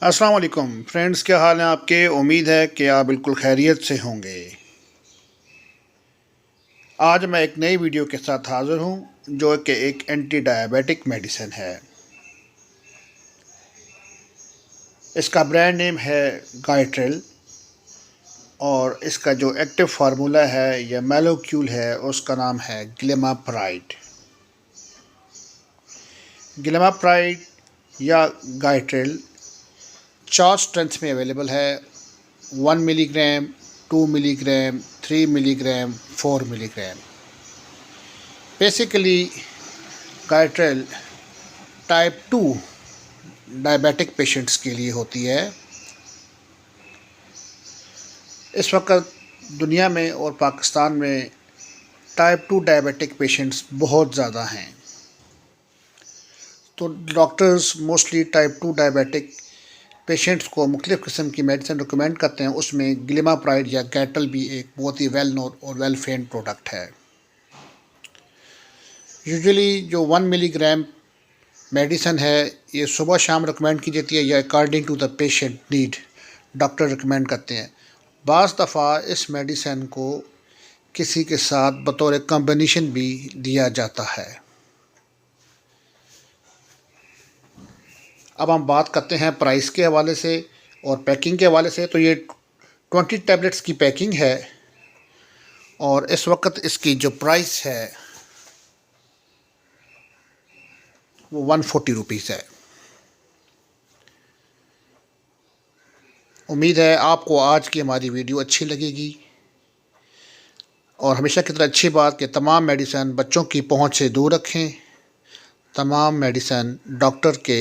अस्सलाम वालेकुम फ्रेंड्स, क्या हाल हैं आपके। उम्मीद है कि आप बिल्कुल खैरियत से होंगे। आज मैं एक नई वीडियो के साथ हाज़िर हूं जो कि एक एंटी डायबिटिक मेडिसिन है। इसका ब्रांड नेम है गायट्रेल और इसका जो एक्टिव फार्मूला है या मोलेक्यूल है उसका नाम है ग्लिमाप्राइड। ग्लिमाप्राइड या गायट्रेल 4 स्ट्रेंथ में अवेलेबल है। 1 milligram, 2 milligram, 3 milligram, 4 milligram. Basically गायट्रेल टाइप 2 डायबिटिक पेशेंट्स के लिए होती है। इस वक्त दुनिया में और पाकिस्तान में टाइप 2 डायबिटिक पेशेंट्स बहुत ज़्यादा हैं, तो doctors mostly type 2 diabetic patients को मुख्तलिफ़ किस्म की मेडिसिन रिकमेंड करते हैं। उसमें ग्लिमाप्राइड या गैटल भी एक बहुत ही वेल नोन और वेल फेम्ड प्रोडक्ट है। यूजुअली जो 1 मिलीग्राम मेडिसिन है ये सुबह शाम रिकमेंड की जाती है या according to the patient need doctor recommend करते हैं। बाज़ दफ़ा इस मेडिसिन को किसी के साथ बतौर कॉम्बिनेशन भी दिया जाता है। अब हम बात करते हैं प्राइस के हवाले से और पैकिंग के हवाले से। तो ये 20 टैबलेट्स की पैकिंग है और इस वक्त इसकी जो प्राइस है वो 140 रुपीज़ है। उम्मीद है आपको आज की हमारी वीडियो अच्छी लगेगी और हमेशा की तरह अच्छी बात कि तमाम मेडिसिन बच्चों की पहुंच से दूर रखें। तमाम मेडिसिन डॉक्टर के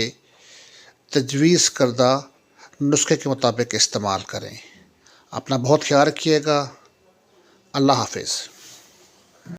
तजवीज़ करदा नुस्खे के मुताबिक इस्तेमाल करें। अपना बहुत ख्याल रखिएगा। अल्लाह हाफिज़।